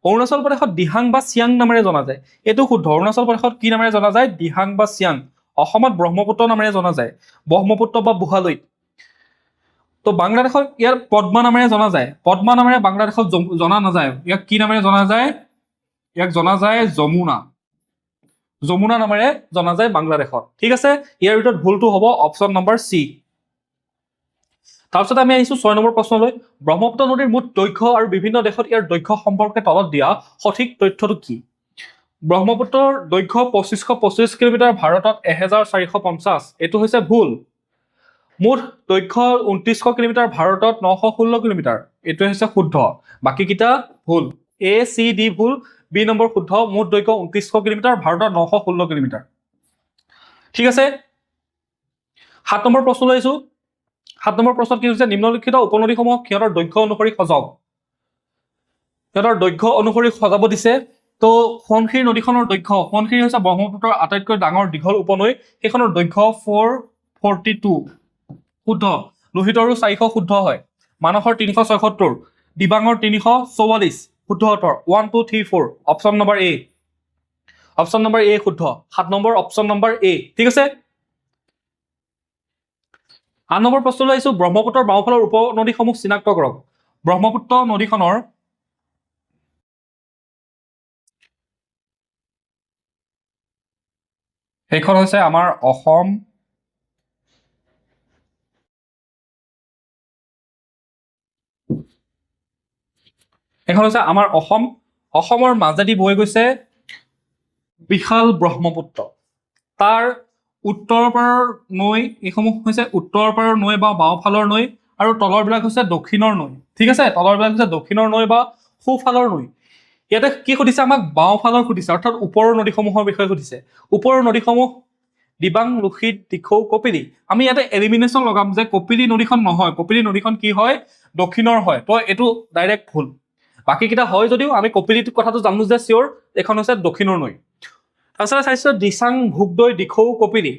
অৰুণাচল প্ৰদেশত দিহাং বা চিয়াং নামেৰে জনা যায়, এইটো শুদ্ধ। অৰুণাচল প্ৰদেশত কি নামেৰে জনা যায়? দিহাং বা চিয়াং। অসমত ব্ৰহ্মপুত্ৰ নামেৰে জনা যায়, ব্ৰহ্মপুত্ৰ বা বুহালৈত। তো বাংলাদেশত ইয়াৰ পদ্মা নামেৰে জনা যায়। পদ্মা নামেৰে বাংলাদেশত জনা নাযায়। ইয়াক কি নামেৰে জনা যায়? ইয়াক জনা যায় যমুনা। যমুনা নামেৰে জনা যায় বাংলাদেশত। ঠিক আছে, ইয়াৰ ভিতৰত ভুলটো হ'ব অপশ্যন নম্বৰ চি। তাৰপিছত আমি আহিছোঁ 6 নম্বৰ প্ৰশ্নলৈ। ব্ৰহ্মপুত্ৰ নদীৰ মুঠ দৈৰ্ঘ্য আৰু বিভিন্ন দেশত ইয়াৰ দৈৰ্ঘ্য সম্পৰ্কে তলত দিয়া সঠিক তথ্যটো কি? ব্ৰহ্মপুত্ৰৰ দৈৰ্ঘ্য 2525 কিলোমিটাৰ, ভাৰতত 1450, এইটো হৈছে ভুল। মুঠ দৈৰ্ঘ্য 2900 কিলোমিটাৰ, ভাৰতত 916 কিলোমিটাৰ, এইটো হৈছে শুদ্ধ। বাকীকেইটা ভুল। এ, চি, ডি ভুল, বি নম্বৰ শুদ্ধ। মুঠ দৈৰ্ঘ্য 2900 কিলোমিটাৰ, ভাৰতত 916 কিলোমিটাৰ। ঠিক আছে, 7 নম্বৰ প্ৰশ্ন লৈছোঁ। 7 নম্বৰ প্ৰশ্নত কি হৈছে? নিম্নলিখিত উপনদীসমূহক সিহঁতৰ দৈৰ্ঘ্য অনুসৰি সজাওক। সিহঁতৰ দৈৰ্ঘ্য অনুসৰি সজাব দিছে। তো সোৱণশিৰি নদীখনৰ দৈৰ্ঘ্য, সোৱণশিৰি হৈছে ব্ৰহ্মপুত্ৰৰ আটাইতকৈ ডাঙৰ দীঘল উপনৈ, সেইখনৰ দৈৰ্ঘ্য 442, শুদ্ধ। লোহিতৰো 400 শুদ্ধ হয়। মানসৰ 376, দিবাঙৰ 344, শুদ্ধ উত্তৰ 1, 2, 3, 4। অপশ্যন নম্বৰ এ। অপশ্যন নম্বৰ এ শুদ্ধ। 7 নম্বৰ অপশ্যন নম্বৰ এ। ঠিক আছে, 8 নম্বৰ প্ৰশ্নলৈ আহিছোঁ। ব্ৰহ্মপুত্ৰৰ বাওঁফালৰ উপনদীসমূহ চিনাক্ত কৰক। ব্ৰহ্মপুত্ৰ নদীখনৰ সেইখন হৈছে আমাৰ অসম, এখন হৈছে আমাৰ অসম। অসমৰ মাজেদি বৈ গৈছে বিশাল ব্ৰহ্মপুত্ৰ। তাৰ উত্তৰ পাৰৰ নৈ, এইসমূহ হৈছে উত্তৰ পাৰৰ নৈ বা বাওঁফালৰ নৈ, আৰু তলৰবিলাক হৈছে দক্ষিণৰ নৈ। ঠিক আছে, তলৰবিলাক হৈছে দক্ষিণৰ নৈ বা সোঁফালৰ নৈ। ইয়াতে কি সুধিছে? আমাক বাওঁফালৰ সুধিছে, অৰ্থাৎ ওপৰৰ নদীসমূহৰ বিষয়ে সুধিছে। ওপৰৰ নদীসমূহ দিবাং, লোহিত, দিখৌ, কপিলী। আমি ইয়াতে এলিমিনেশ্যন লগাম যে কপিলী নদীখন নহয়, কপিলী নদীখন কি হয়? দক্ষিণৰ হয়। তো এইটো ডাইৰেক্ট ভুল। বাকীকেইটা হয় যদিও আমি কপিলিটোৰ কথাটো জানো যে চিয়ৰ এইখন হৈছে দক্ষিণৰ নৈ। তাৰপিছত চাইছোঁ দিচাং, ভোগদৈ, দিখৌ, কপিলি।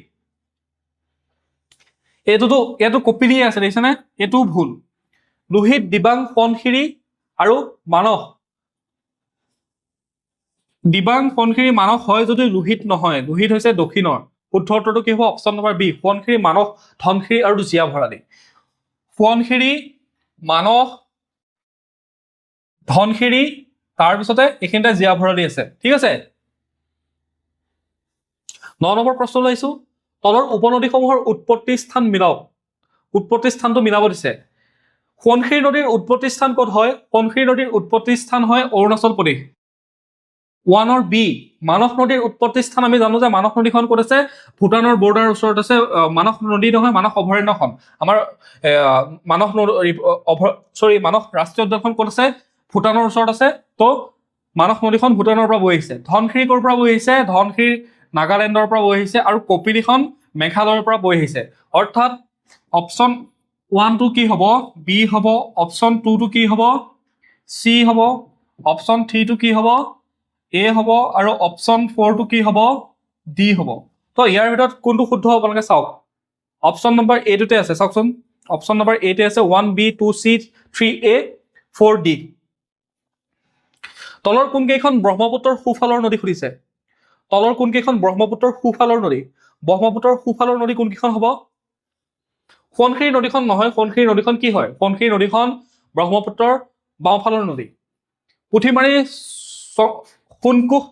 ইয়াতো কপিলিয়ে আছে দেখিছেনে? এইটোও ভুল। লোহিত, দিবাং, সোৱণশিৰি আৰু মানস। দিবাং, সোৱণশিৰি, মানস হয় যদিও লোহিত নহয়, লোহিত হৈছে দক্ষিণৰ। শুদ্ধ উত্তৰটো কি হ'ব? অপশ্যন নম্বৰ বি, সোৱণশিৰি, মানস, ধনশিৰি আৰু জীয়া ভৰালী। সোৱণশিৰি, মানস, ধনশিৰি, তাৰপিছতে এইখিনিতে জীয়া ভৰালী আছে। ঠিক আছে, 9 নম্বৰ প্ৰশ্নলৈ আহিছোঁ। তলৰ উপনদীসমূহৰ উৎপত্তি স্থান মিলাওক। উৎপত্তি স্থানটো মিলাব দিছে। সোৱণশিৰি নদীৰ উৎপত্তি স্থান ক'ত হয়? সোৱণশিৰি নদীৰ উৎপত্তি স্থান হয় অৰুণাচল প্ৰদেশ। 1 বি। মানস নদীৰ উৎপত্তি স্থান আমি জানো যে মানস নদীখন ক'ত আছে? ভূটানৰ বৰ্ডাৰ ওচৰত আছে। মানস নদী নহয়, মানস অভয়াৰণ্যখন আমাৰ মানস ৰাষ্ট্ৰীয় উদ্যানখন ক'ত আছে? ভূটানৰ ওচৰত আছে। তো মানস নদীখন ভূটানৰ পৰা বৈ আহিছে। ধনশিৰি ক'ৰ পৰা বৈ আহিছে? ধনশিৰি নাগালেণ্ডৰ পৰা বৈ আহিছে আৰু কপিলিখন মেঘালয়ৰ পৰা বৈ আহিছে। অৰ্থাৎ অপশ্যন 1টো কি হ'ব? বি হ'ব। অপশ্যন 2টো কি হ'ব? চি হ'ব। অপশ্যন 3টো কি হ'ব? এ হ'ব। আৰু অপশ্যন 4টো কি হ'ব? ডি হ'ব। তো ইয়াৰ ভিতৰত কোনটো শুদ্ধ হ'ব আপোনালোকে চাওক। অপশ্যন নম্বৰ এটোতে আছে, চাওকচোন। অপশ্যন নম্বৰ এতে আছে 1B, 2C, 3A, 4D। তলৰ কোনকেইখন ব্ৰহ্মপুত্ৰৰ সোঁফালৰ নদী সুধিছে? তলৰ কোনকেইখন ব্ৰহ্মপুত্ৰৰ সোঁফালৰ নদী? ব্ৰহ্মপুত্ৰৰ সোঁফালৰ নদী কোনকেইখন হ'ব? সোৱণশিৰি নদীখন নহয়। সোৱণশিৰি নদীখন কি হয়? সোৱণশিৰি নদীখন ব্ৰহ্মপুত্ৰৰ বাওঁফালৰ নদী। পুথিমাৰী, সোণকোষ,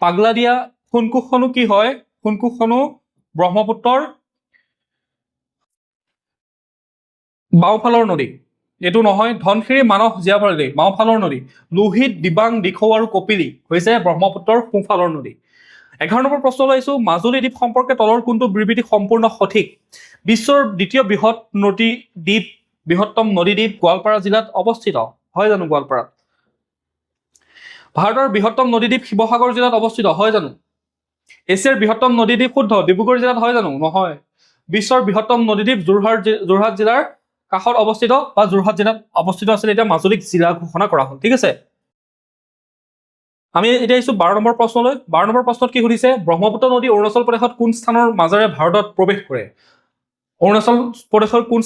পাগলাদিয়া, সোণকোষখনো কি হয়? সোণকোষখনো ব্ৰহ্মপুত্ৰৰ বাওঁফালৰ নদী। এইটো নহয়। ধনশিৰি, মানস, জীয়া ভৰালী বাওঁফালৰ নদী। লোহিত, দিবাং, দিখৌ আৰু কপিলি হৈছে ব্ৰহ্মপুত্ৰৰ সোঁফালৰ নদী। 11 নম্বৰ প্ৰশ্নলৈ আহিছোঁ। মাজুলী দ্বীপ সম্পৰ্কে তলৰ কোনটো বিবৃতি সম্পূৰ্ণ সঠিক? বিশ্বৰ দ্বিতীয় বৃহত্তম নদীদ্বীপ গোৱালপাৰা জিলাত অৱস্থিত। হয় জানো গোৱালপাৰাত? ভাৰতৰ বৃহত্তম নদীদ্বীপ শিৱসাগৰ জিলাত অৱস্থিত। হয় জানো? এছিয়াৰ বৃহত্তম নদীদ্বীপ শুদ্ধ, ডিব্ৰুগড় জিলাত। হয় জানো? নহয়। বিশ্বৰ বৃহত্তম নদীদ্বীপ যোৰহাট জিলাৰ কাষত অৱস্থিত বা যোৰহাট জিলাত অৱস্থিত আছিল। এতিয়া মাজুলীক জিলা ঘোষণা কৰা হ'ল। ঠিক আছে, আমি এতিয়া আহিছোঁ 12 নম্বৰ প্ৰশ্নলৈ। 12 নম্বৰ প্ৰশ্নত কি সুধিছে? ব্ৰহ্মপুত্ৰ নদী অৰুণাচল প্ৰদেশত কোন স্থানৰ মাজেৰে ভাৰতত প্ৰৱেশ কৰে? অৰুণাচল প্ৰদেশৰ কোন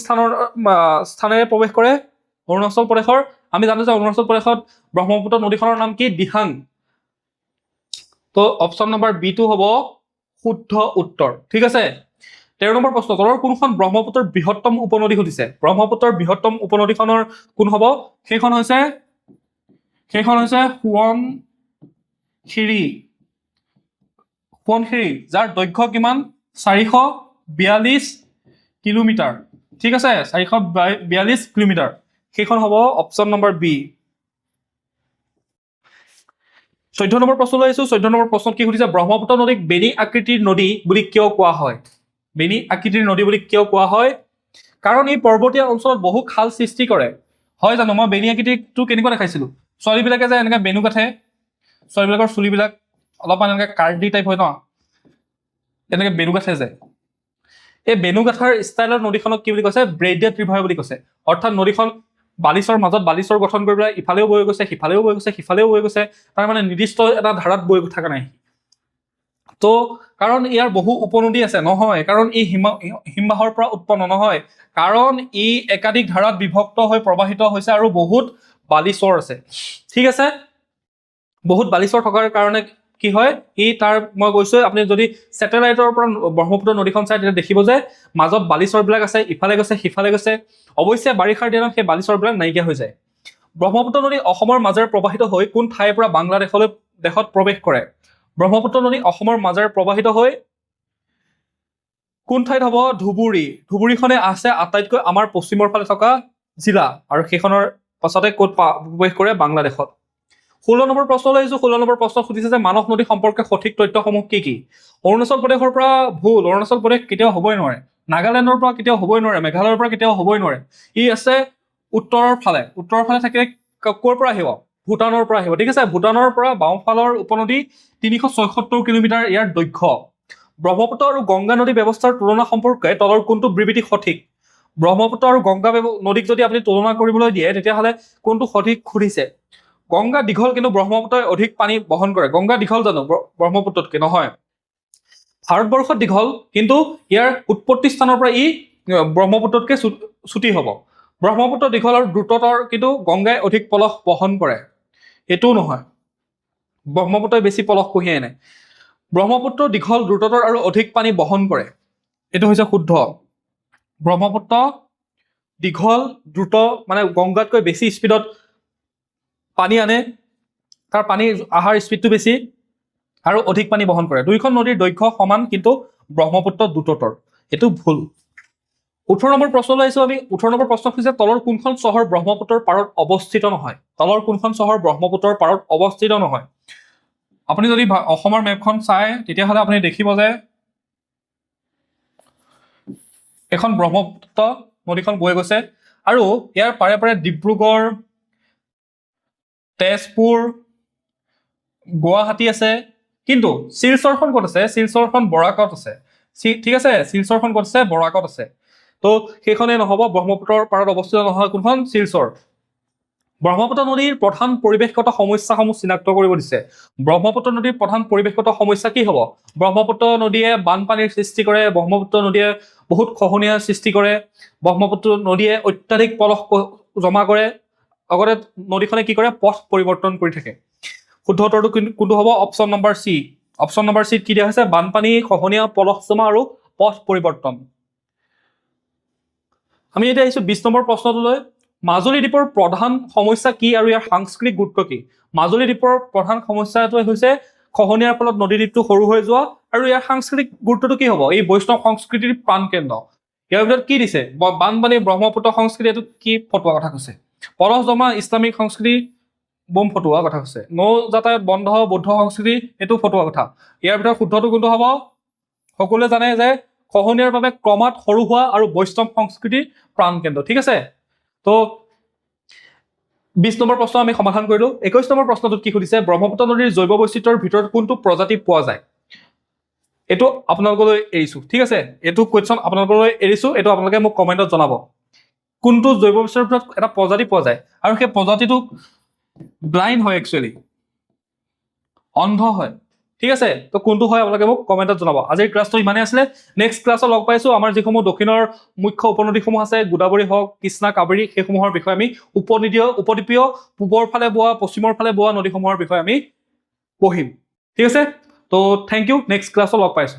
স্থানেৰে প্ৰৱেশ কৰে? অৰুণাচল প্ৰদেশৰ, আমি জানো যে অৰুণাচল প্ৰদেশত ব্ৰহ্মপুত্ৰ নদীখনৰ নাম কি? দিহাং। তো অপশ্যন নম্বৰ বিটো হ'ব শুদ্ধ উত্তৰ। ঠিক আছে, 13 নম্বৰ প্ৰশ্ন। তলৰ কোনখন ব্ৰহ্মপুত্ৰৰ বৃহত্তম উপনদী সুধিছে? ব্ৰহ্মপুত্ৰৰ বৃহত্তম উপনদীখনৰ কোন হ'ব? সেইখন হৈছে সোৱণশিৰি, যাৰ দৈৰ্ঘ্য কিমান? 442 কিলোমিটাৰ। ঠিক আছে, 442 কিলোমিটাৰ। সেইখন হ'ব অপশ্যন নম্বৰ বি। 14 নম্বৰ প্ৰশ্নলৈ আহিছোঁ। 14 নম্বৰ প্ৰশ্নত কি সুধিছে? ব্ৰহ্মপুত্ৰ নদীক বেণী আকৃতিৰ নদী বুলি কিয় কোৱা হয়? বেণী আকৃতিৰ নদী বুলি কিয় কোৱা হয়? কাৰণ ই পৰ্বতীয়া অঞ্চলত বহু খাল সৃষ্টি কৰে। হয় জানো? মই বেণী আকৃতিটো কেনেকুৱা দেখাইছিলোঁ? ছোৱালীবিলাকে যে এনেকৈ বেণু গাঠে, ছোৱালীবিলাকৰ চুলিবিলাক অলপমান এনেকৈ কাৰ্ডি টাইপ হয় ন, এনেকৈ বেণু গাঠে যে, এই বেণু গাঠাৰ ষ্টাইলৰ নদীখনক কি বুলি কৈছে? ব্ৰেইডেড ৰিভাৰ বুলি কৈছে। অৰ্থাৎ নদীখন বালিচৰ মাজত বালিচৰ গঠন কৰি পেলাই ইফালেও বৈ গৈছে, সিফালেও বৈ গৈছে, সিফালেও বৈ গৈছে। তাৰ মানে নিৰ্দিষ্ট এটা ধাৰাত বৈ থকা নাই। তো কাৰণ ইয়াৰ বহু উপনদী আছে? নহয়। কাৰণ ই হিমবাহৰ পৰা উৎপন্ন নহয়। কাৰণ ই একাধিক ধাৰাত বিভক্ত হৈ প্ৰবাহিত হৈছে আৰু বহুত বালিচৰ আছে। ঠিক আছে, বহুত বালিচৰ থকাৰ কাৰণে কি হয়? মই কৈছো, আপুনি যদি ছেটেলাইটৰ পৰা ব্ৰহ্মপুত্ৰ নদীখন চাই তেতিয়া দেখিব যে মাজত বালিচৰবিলাক আছে, ইফালে গৈছে, সিফালে গৈছে। অৱশ্যে বাৰিষাৰ দিনত সেই বালিচৰবিলাক নাইকিয়া হৈ যায়। ব্ৰহ্মপুত্ৰ নদী অসমৰ মাজেৰে প্ৰবাহিত হৈ কোন ঠাইৰ পৰা দেশত প্ৰৱেশ কৰে? ব্ৰহ্মপুত্ৰ নদী অসমৰ মাজেৰে প্ৰবাহিত হৈ কোন ঠাইত হ'ব? ধুবুৰী। ধুবুৰীখনে আছে আটাইতকৈ আমাৰ পশ্চিমৰ ফালে থকা জিলা, আৰু সেইখনৰ পাছতে ক'ত প্ৰৱেশ কৰে? বাংলাদেশত। 16 নম্বৰ প্ৰশ্নলৈ আহিছোঁ। 16 নম্বৰ প্ৰশ্ন সুধিছে যে মানস নদী সম্পৰ্কে সঠিক তথ্যসমূহ কি কি? অৰুণাচল প্ৰদেশৰ পৰা ভুল। অৰুণাচল প্ৰদেশ কেতিয়াও হ'বই নোৱাৰে। নাগালেণ্ডৰ পৰা কেতিয়াও হ'বই নোৱাৰে। মেঘালয়ৰ পৰা কেতিয়াও হ'বই নোৱাৰে। ই আছে উত্তৰৰ ফালে। উত্তৰৰ ফালে থাকে ক'ৰ পৰা আহিব? ভূটানৰ পৰা আহিব। ঠিক আছে, ভূটানৰ পৰা বাওঁফালৰ উপনদী 376 কিলোমিটাৰ ইয়াৰ দৈৰ্ঘ্য। ব্ৰহ্মপুত্ৰ আৰু গংগা নদী ব্যৱস্থাৰ তুলনা সম্পৰ্কে তলৰ কোনটো বিবৃতি সঠিক? ব্ৰহ্মপুত্ৰ আৰু গংগা নদীক যদি আপুনি তুলনা কৰিবলৈ দিয়ে তেতিয়াহ'লে কোনটো সঠিক সুধিছে গংগা দীঘল কিন্তু ব্ৰহ্মপুত্ৰই অধিক পানী বহন কৰে গংগা দীঘল জানো ব্ৰহ্মপুত্ৰতকৈ নহয় ভাৰতবৰ্ষত দীঘল কিন্তু ইয়াৰ উৎপত্তি স্থানৰ পৰা ই ব্ৰহ্মপুত্ৰতকৈ ছুটি হ'ব ব্ৰহ্মপুত্ৰ দীঘল আৰু দ্ৰুততৰ কিন্তু গংগাই অধিক পলস বহন কৰে এইটোও নহয় ব্ৰহ্মপুত্ৰই বেছি পলস কঢ়িয়াই আনে ব্ৰহ্মপুত্ৰ দীঘল দ্ৰুততৰ আৰু অধিক পানী বহন কৰে এইটো হৈছে শুদ্ধ ব্ৰহ্মপুত্ৰ দীঘল দ্ৰুত মানে গংগাতকৈ বেছি স্পীডত পানী আনে তাৰ পানীৰ আহাৰ স্পীডটো বেছি আৰু অধিক পানী বহন কৰে দুইখন নদীৰ দৈৰ্ঘ্য সমান কিন্তু ব্ৰহ্মপুত্ৰ দ্ৰুততৰ এইটো ভুল 18 নম্বৰ প্ৰশ্নলৈ আহিছো আমি 18 নম্বৰ প্ৰশ্ন হৈছে তলৰ কোনখন চহৰ ব্ৰহ্মপুত্ৰৰ পাৰত অৱস্থিত নহয় তলৰ কোনখন চহৰ ব্ৰহ্মপুত্ৰৰ পাৰত অৱস্থিত নহয় আপুনি যদি অসমৰ মেপখন চাই তেতিয়াহ'লে আপুনি দেখিব যে এখন ব্ৰহ্মপুত্ৰ নদীখন বৈ গৈছে আৰু ইয়াৰ পাৰে পাৰে ডিব্ৰুগড় তেজপুৰ গুৱাহাটী আছে কিন্তু শিলচৰখন ক'ত আছে শিলচৰখন বৰাকত আছে ঠিক আছে শিলচৰখন ক'ত আছে বৰাকত আছে তো সেইখনে নহ'ব ব্ৰহ্মপুত্ৰৰ পাৰত অৱস্থিত নহয় কোনখন শিলচৰ ব্ৰহ্মপুত্ৰ নদীৰ প্ৰধান পৰিৱেশগত সমস্যাসমূহ চিনাক্ত কৰিব দিছে ব্ৰহ্মপুত্ৰ নদীৰ প্ৰধান পৰিৱেশগত সমস্যা কি হ'ব ব্ৰহ্মপুত্ৰ নদীয়ে বানপানীৰ সৃষ্টি কৰে ব্ৰহ্মপুত্ৰ নদীয়ে বহুত খহনীয়াৰ সৃষ্টি কৰে ব্ৰহ্মপুত্ৰ নদীয়ে অত্যাধিক পলস জমা কৰে আগতে নদীখনে কি কৰে পথ পৰিৱৰ্তন কৰি থাকে শুদ্ধ উত্তৰটো কোনটো হ'ব option number C option number চিত কি দিয়া হৈছে বানপানী খহনীয়া পলস জমা আৰু পথ পৰিৱৰ্তন আমি এতিয়া আহিছো 20 নম্বৰ প্ৰশ্নটোলৈ মাজুলী দ্বীপৰ প্ৰধান সমস্যা কি আৰু ইয়াৰ সাংস্কৃতিক গুৰুত্ব কি মাজুলী দ্বীপৰ প্ৰধান সমস্যাটো হৈছে খহনীয়াৰ ফলত নদী দ্বীপটো সৰু হৈ যোৱা আৰু ইয়াৰ সাংস্কৃতিক গুৰুত্বটো কি হ'ব এই বৈষ্ণৱ সংস্কৃতিৰ প্ৰাণকেন্দ্ৰ ইয়াৰ ভিতৰত কি দিছে বানপানী ব্ৰহ্মপুত্ৰ সংস্কৃতি এইটো কি ফটোৱা কথা কৈছে পলস জমা ইছলামিক সংস্কৃতি বম ফটোৱা কথা কৈছে নৌ যাতায়াত বন্ধ বৌদ্ধ সংস্কৃতি এইটো ফটোৱা কথা ইয়াৰ ভিতৰত শুদ্ধটো কোনটো হ'ব সকলোৱে জানে যে খহনীয়াৰ বাবে ক্ৰমাৎ সৰু হোৱা আৰু বৈষ্ণৱ সংস্কৃতিৰ প্ৰাণকেন্দ্ৰ ঠিক আছে তো 20 নম্বৰ প্ৰশ্ন আমি সমাধান কৰিলো 21 নম্বৰ প্ৰশ্নটোত কি সুধিছে ব্ৰহ্মপুত্ৰ নদীৰ জৈৱ বৈচিত্ৰ্যৰ ভিতৰত কোনটো প্ৰজাতি পোৱা যায় এইটো আপোনালোকলৈ এৰিছো ঠিক আছে এইটো কোৱেশ্চন আপোনালোকলৈ এৰিছো এইটো আপোনালোকে মোক কমেন্টত জনাব কোনটো জৈৱ বৈচিত্ৰ্যৰ ভিতৰত এটা প্ৰজাতি পোৱা যায় আৰু সেই প্ৰজাতিটো ব্লাইণ্ড হয় একচুৱেলি অন্ধ হয় ঠিক আছে তো কোনটো হয় আপোনালোকে মোক কমেন্টত জনাব আজিৰ ক্লাছটো ইমানেই আছিলে নেক্সট ক্লাছত লগ পাইছো আমাৰ যিসমূহ দক্ষিণৰ মুখ্য উপনদীসমূহ আছে গোদাবৰী হওক কৃষ্ণা কাবেৰী সেইসমূহৰ বিষয়ে আমি উপদ্বীপীয় পূবৰ ফালে বোৱা পশ্চিমৰ ফালে বোৱা নদীসমূহৰ বিষয়ে আমি পঢ়িম ঠিক আছে তো থেংক ইউ নেক্সট ক্লাছত লগ পাইছো